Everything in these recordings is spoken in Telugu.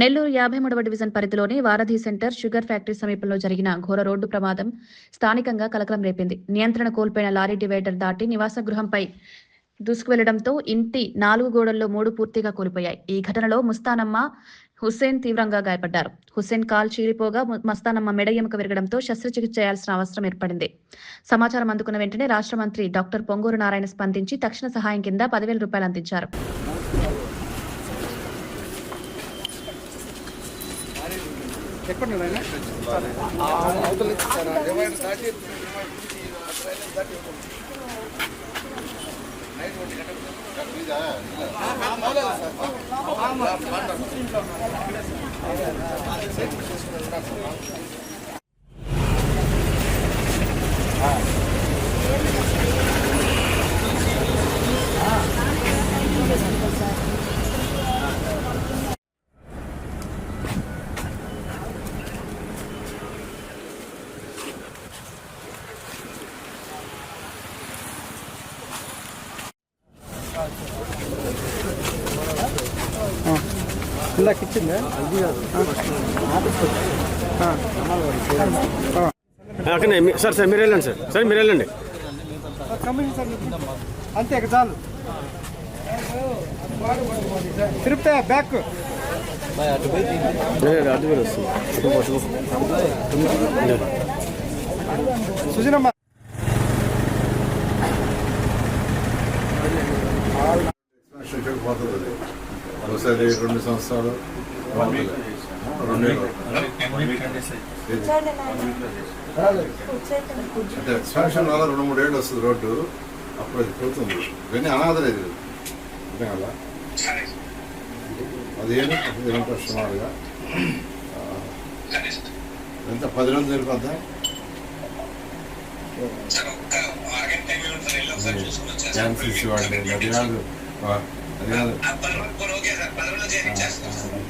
నెల్లూరు 53వ డివిజన్ పరిధిలోని వారధి సెంటర్ షుగర్ ఫ్యాక్టరీ సమీపంలో జరిగిన ఘోర రోడ్డు ప్రమాదం స్థానికంగా కలకలం రేపింది. నియంత్రణ కోల్పోయిన లారీ డివైడర్ దాటి నివాస గృహంపై దూసుకువెళ్లడంతో ఇంటి 4 గోడల్లో 3 పూర్తిగా కూలిపోయాయి. ఈ ఘటనలో ముస్తానమ్మ, హుస్సేన్ తీవ్రంగా గాయపడ్డారు. హుస్సేన్ కాల్ చీలిపోగా మస్తానమ్మ మెడ ఎముక విరగడంతో శస్త్రచికిత్స చేయాల్సిన అవసరం ఏర్పడింది. సమాచారం అందుకున్న వెంటనే రాష్ట్ర మంత్రి డాక్టర్ పొంగూరు నారాయణ స్పందించి తక్షణ సహాయం కింద 10,000 రూపాయలు అందించారు. ఇందాక ఇచ్చిందా అక్కడే సార్ సార్ మీరు వెళ్ళండి సార్ సార్ మీరు వెళ్ళండి అంతే చాలు తిరుపతి బ్యాక్ అటు కూడా వస్తుంది సుజనమ్మ ఒకసారి 2 సంవత్సరాలు అంటే ఎక్స్పాన్షన్ వల్ల 2-3 ఏళ్ళు వస్తుంది రోడ్డు, అప్పుడు అది పోతుంది. ఇవన్నీ అనాథలేదు అర్థం కదా. 15 సుమారుగా ఎంత 10 రోజులు జరిపోద్దా? ఛాన్సెస్ ఇవ్వండి. అది కాదు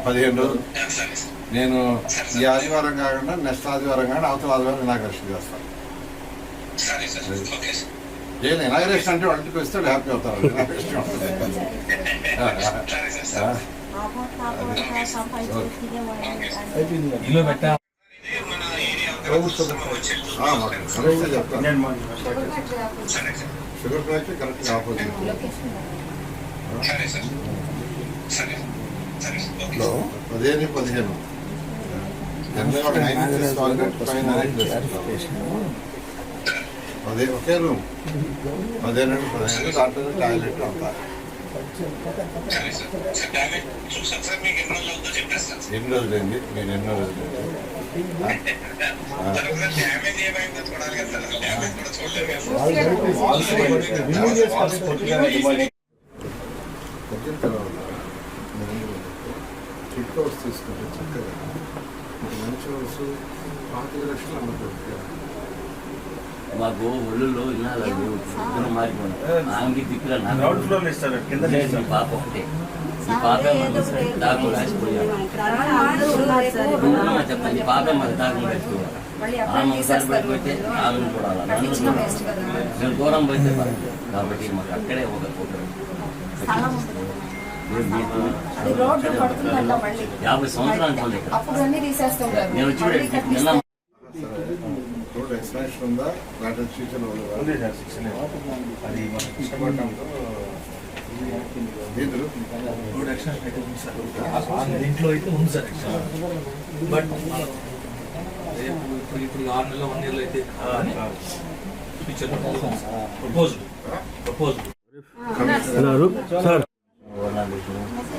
15 రోజులు నేను ఈ ఆదివారం కాకుండా నెక్స్ట్ ఆదివారం కానీ అవతల ఆదివారం ఇనాగరేషన్ చేస్తాను. నేను ఇనాగరేషన్ అంటే వాళ్ళకి వస్తే హ్యాపీ అవుతారు. ఇనాగరేషన్ చెప్తాను. షుగర్ ఫ్యాక్టరీ కరెక్ట్గా ఆపోజిట్ 15 అదే ఒకే రూమ్ 15 దాంట్లో టాయిలెట్ అంతా. ఎన్ని రోజులండి మీరు ఎన్నో రోజులు ఫిట్ హౌస్ తీసుకుంటే చక్కగా మంచి హౌస్ 25 లక్షలు అమ్ముతుంది. మాకు ఒళ్ళులో ఇద్దరు మారిపోయింది. ఆమెకి దిక్కురా పాప ఒకటే. ఈ పాపే డాక్టర్ రాసిపోయారు. చెప్పండి ఈ పాపే మాకు డాక్టర్ రాసిపోయారు. ఆమె ఒకసారి బయటపెట్టే ఆమెను చూడాలి. నేను దూరం పోతే కాబట్టి మాకు అక్కడే ఒక 50 సంవత్సరాలు అనుకోండి. నేను వచ్చి రోడ్ ఎక్స్పాన్షన్ ఉందా? లాటర్ ఫ్యూచర్లో ఉంది సార్. 6 అది మనం ఇష్టపడటంతో రోడ్ ఎక్స్పాన్షన్ ఉంది సార్. దీంట్లో అయితే ఉంది సార్. బట్ ఇప్పుడు 6 నెలలు 1 ఇయర్లో అయితే ఫ్యూచర్లో ప్రపోజ్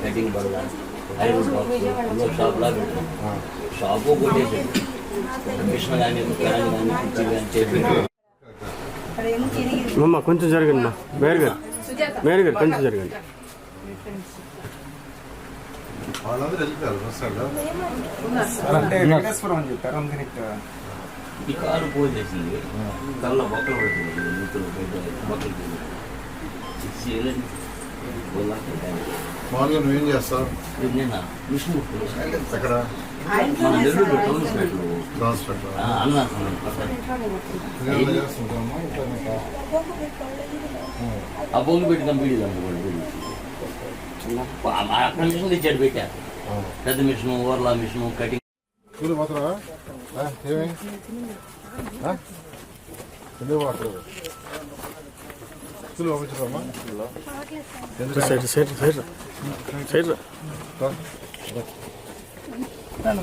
కటింగ్ బల్ల ఐరన్ బాక్స్ షాప్ లాగా షాపు కొట్టేసి కృష్ణ కానీ కానీ చెప్పి కొంచెం జరగండి మా మేయర్ గారు కొంచెం జరగండి. వాళ్ళందరూ వెళ్ళిపోయారు బస్సాల్లో. ఈ కారు పోసేసింది. కళ్ళ బొక్కలు పడుతుంది. నూతులు బొక్కలు మామూలుగా నువ్వేం చేస్తావు? నేను విష్ణు ఎక్కడ మన నెల్లూరు టౌన్ ఆ బొంగు పెట్టి కంపెనీ అక్కడి నుంచి తెచ్చాడు పెట్టా పెద్ద మిషను ఓవర్లా మిషను కటింగ్ స్కూల్ పోతారా ఏమి ఎందుకు పోతారు స్కూల్ పంపించడమ్మా సైడ్ సైడ్ సైడ్ సైడ్